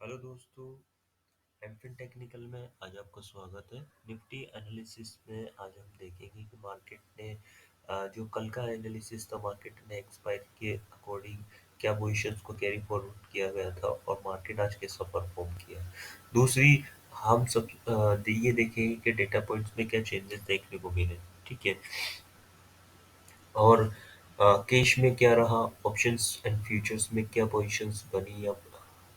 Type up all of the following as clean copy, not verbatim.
Hello दोस्तों, एमफिन technical में आज आपका स्वागत है। निफ्टी एनालिसिस में आज हम देखेंगे कि मार्केट ने जो कल का एनालिसिस था, मार्केट ने एक्सपायर के अकॉर्डिंग क्या पोजीशंस को कैरी फॉरवर्ड किया गया था और मार्केट आज कैसा परफॉर्म किया। दूसरी, हम सब ये देखेंगे कि डेटा पॉइंट्स में क्या चेंजेस देखने को मिले। ठीक है। और कैश में क्या रहा, ऑप्शंस एंड फ्यूचर्स में क्या पोजीशंस बनी अब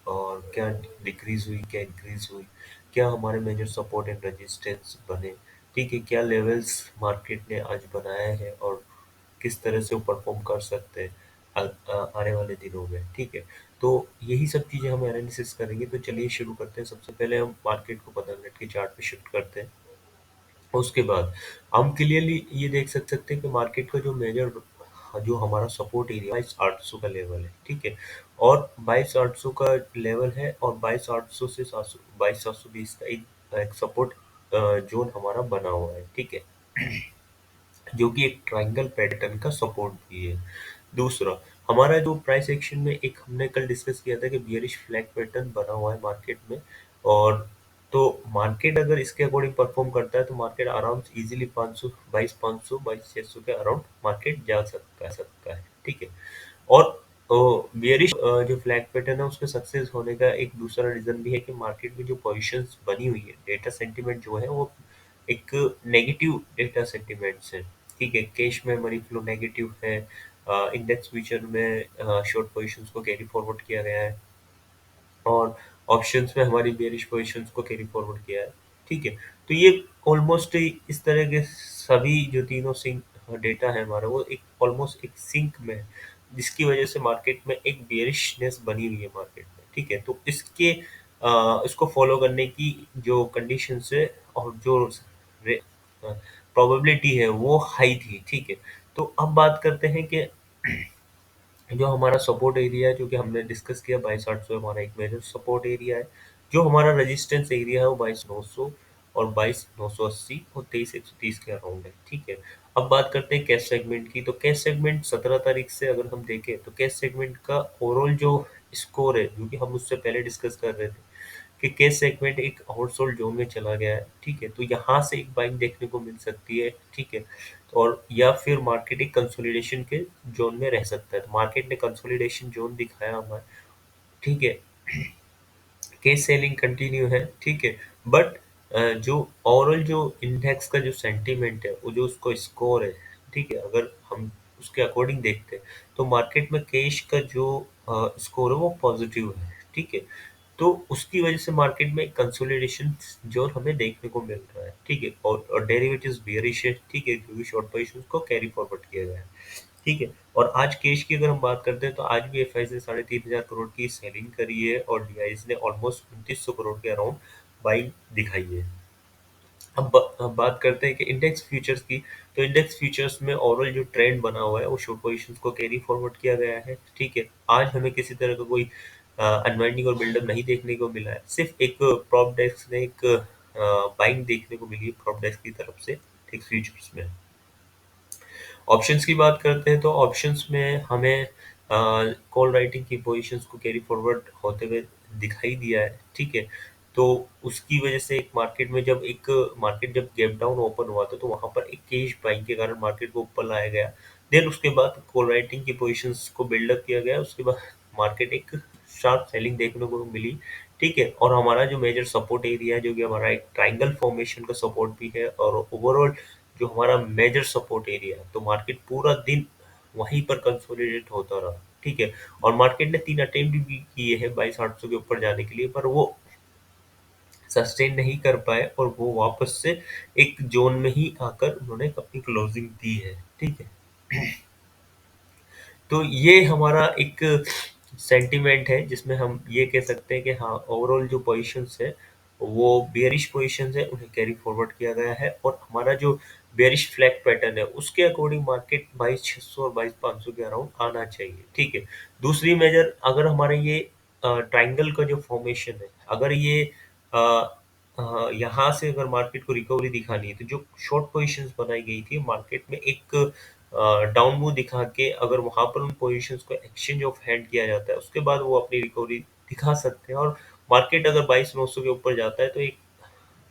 और क्या डिक्रीज हुई, क्या इंक्रीज हुई, क्या हमारे मेजर सपोर्ट एंड रेजिस्टेंस बने। ठीक है, क्या लेवल्स मार्केट ने आज बनाए हैं और किस तरह से वो परफॉर्म कर सकते हैं आने वाले दिनों में। ठीक है, तो यही सब चीज़ें हम एनालिसिस करेंगे। तो चलिए शुरू करते हैं। सबसे पहले हम मार्केट को 15 मिनट के चार्ट पे शिफ्ट करते हैं। उसके बाद हम क्लियरली ये देख सकते हैं कि मार्केट का जो मेजर जो हमारा सपोर्ट एरिया 22,800 का लेवल है। ठीक है, और 22,800 का लेवल है और 22,800 से 700 22,720 का एक सपोर्ट जोन हमारा बना हुआ है। ठीक है, जो कि एक ट्रायंगल पैटर्न का सपोर्ट भी है। दूसरा, हमारा जो प्राइस एक्शन में एक हमने कल डिस्कस किया था कि बियरिश फ्लैग पैटर्न बना हुआ है मार्केट में। और तो मार्केट अगर इसके अकॉर्डिंग परफॉर्म करता है तो मार्केट अराउंड इजीली 500 22,500 22,600 के अराउंड मार्केट जा सकता है। ठीक है, और बियरिश जो फ्लैग पैटर्न है उसके सक्सेस होने का एक दूसरा रीजन भी है कि मार्केट में जो पोजीशंस बनी हुई है, डेटा सेंटीमेंट जो है वो एक नेगेटिव डेटा सेंटीमेंट्स है। ठीक है, कैश में मनी फ्लो नेगेटिव है। इंडेक्स फ्यूचर में शॉर्ट पोजीशंस को कैरी फॉरवर्ड किया गया है और ऑप्शंस में हमारी बेयरिश पोजीशंस को कैरी फॉरवर्ड किया है। ठीक है, तो ये ऑलमोस्ट इस तरह के सभी जो तीनों सिंक डेटा है हमारा वो एक ऑलमोस्ट एक सिंक में है, जिसकी वजह से मार्केट में एक बेयरिशनेस बनी हुई है मार्केट में। ठीक है, तो इसको फॉलो करने की जो कंडीशंस है और जो प्रोबेबिलिटी है वो हाई थी। ठीक है, तो अब बात करते हैं कि जो हमारा सपोर्ट एरिया है, जो कि हमने डिस्कस किया 22,800 हमारा एक मेजर सपोर्ट एरिया है। जो हमारा रेजिस्टेंस एरिया है वो 22,900 और 22,980 और 23,130 के अराउंड है। ठीक है, अब बात करते हैं कैश सेगमेंट की। तो कैश सेगमेंट 17 तारीख से अगर हम देखें तो कैश सेगमेंट का ओवरऑल जो स्कोर है, जो कि हम उससे पहले डिस्कस कर रहे थे कि कैश सेगमेंट एक आउटसोल्ड जोन में चला गया है। ठीक है, तो यहाँ से एक बाइंग देखने को मिल सकती है। ठीक है, और या फिर मार्केट एक कंसोलिडेशन के जोन में रह सकता है। तो मार्केट ने कंसोलिडेशन जोन दिखाया हमारा। ठीक है, केस सेलिंग कंटिन्यू है। ठीक है, बट जो ओवरऑल जो इंडेक्स का जो सेंटीमेंट है, वो जो उसको स्कोर है, ठीक है, अगर हम उसके अकॉर्डिंग देखते हैं तो मार्केट में कैश का जो स्कोर है वो पॉजिटिव है। ठीक है, तो उसकी वजह से मार्केट में कंसोलिडेशन जोन हमें देखने को मिल रहा है। ठीक है, और डेरिवेटिव्स बियरिश है। ठीक है, क्योंकि शॉर्ट पोजीशंस को कैरी फॉरवर्ड किया गया है। ठीक है, और आज कैश की अगर हम बात करते हैं तो आज भी एफआई ने 3,500 करोड़ की सेलिंग करी है और डीआईज ने ऑलमोस्ट 2900 करोड़ के अराउंड बाइंग दिखाई है। अब बात करते हैं कि इंडेक्स फ्यूचर्स की। तो इंडेक्स फ्यूचर्स में ओवरऑल जो ट्रेंड बना हुआ है वो शॉर्ट पोजीशंस को कैरी फॉरवर्ड किया गया है। ठीक है, आज हमें किसी तरह का कोई अनवाइंडिंग और बिल्डअप नहीं देखने को मिला है। सिर्फ एक प्रॉप डेस्क ने एक बाइंग देखने को मिली है प्रॉप डेस्क की तरफ से एक फ्यूचर्स में। ऑप्शंस की बात करते हैं तो ऑप्शंस में हमें कॉल राइटिंग की पोजीशंस को कैरी फॉरवर्ड होते हुए दिखाई दिया है। ठीक है, तो उसकी वजह से एक मार्केट जब गैप डाउन ओपन हुआ था तो वहां पर एक कैश बाइंग के कारण मार्केट को ऊपर लाया गया। देन उसके बाद कॉल राइटिंग की पोजीशंस को बिल्डअप किया गया। उसके बाद मार्केट एक शार्प सेलिंग देखने को मिली। ठीक है, और हमारा जो मेजर सपोर्ट एरिया है, जो कि हमारा एक ट्रायंगल फॉर्मेशन का सपोर्ट भी है और ओवरऑल जो हमारा मेजर सपोर्ट एरिया है, तो मार्केट पूरा दिन वहीं पर कंसोलिडेट होता रहा। ठीक है, और मार्केट ने 3 अटेम्प्ट भी किए हैं 22,800 के ऊपर जाने के लिए, पर वो सस्टेन नहीं कर पाए और वो वापस से एक जोन में ही आकर उन्होंने अपनी क्लोजिंग दी है। ठीक है, तो ये हमारा एक सेंटीमेंट है जिसमें हम ये कह सकते हैं कि हाँ, ओवरऑल जो पोजीशंस है वो बेयरिश पोजीशंस है, उन्हें कैरी फॉरवर्ड किया गया है और हमारा जो बेयरिश फ्लैग पैटर्न है उसके अकॉर्डिंग मार्केट 22,600 और 22,500 के अराउंड आना चाहिए। ठीक है, दूसरी मेजर अगर हमारे ये ट्रायंगल का जो फॉर्मेशन है, अगर ये यहाँ से अगर मार्केट को रिकवरी दिखानी है तो जो शॉर्ट पोजीशंस बनाई गई थी मार्केट में एक डाउन मूव दिखा के अगर वहां पर उन पोजीशंस को एक्सचेंज ऑफ हैंड किया जाता है उसके बाद वो अपनी रिकवरी दिखा सकते हैं और मार्केट अगर 22,900 के ऊपर जाता है तो एक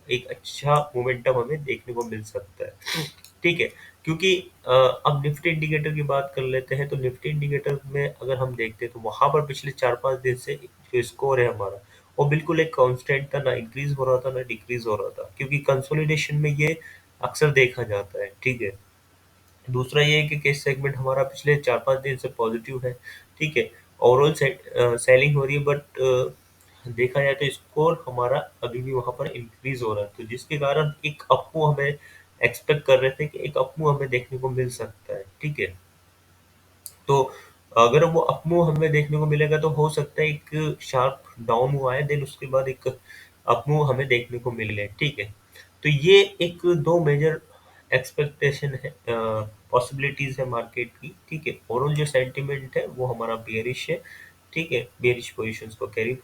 एक अच्छा मोमेंटम हमें देखने को मिल सकता है। ठीक है? क्योंकि अब निफ्टी इंडिकेटर की बात कर लेते हैं, तो निफ्टी इंडिकेटर में अगर हम देखते हैं तो वहाँ पर पिछले 4-5 दिन से जो स्कोर है हमारा, वो बिल्कुल एक कांस्टेंट था, ना इंक्रीज़ हो रहा था, ना डिक्रीज़ हो रहा था, क्योंकि कंसोलिडेशन में ये अक्सर देखा जाता है, ठीक है? दूसरा ये है कि कैश सेगमेंट हमारा पिछले 4-5 दिन से पॉजिटिव है, ठीक है? ओवरऑल सेलिंग हो रही है, बट देखा जाए तो स्कोर हमारा अभी भी वहाँ पर इंक्रीज़ हो रहा है, तो जिसके कारण एक अप मूव हमें एक्सपेक्ट कर रहे थे कि एक अप मूव हमें देखने को मिल सकता है, ठीक है? तो अगर वो अप मूव हमें देखने को मिलेगा तो हो सकता है एक शार्प डाउन मूव आए, देन उसके बाद एक अप मूव हमें देखने को मिले, ठीक है? तो ये एक 2 मेजर एक्सपेक्टेशन है, पॉसिबिलिटीज़ है मार्केट की, ठीक है? ओवरऑल जो सेंटिमेंट है वो हमारा बेयरिश है, ठीक है? बेयरिश पोज़ीशंस को कैरी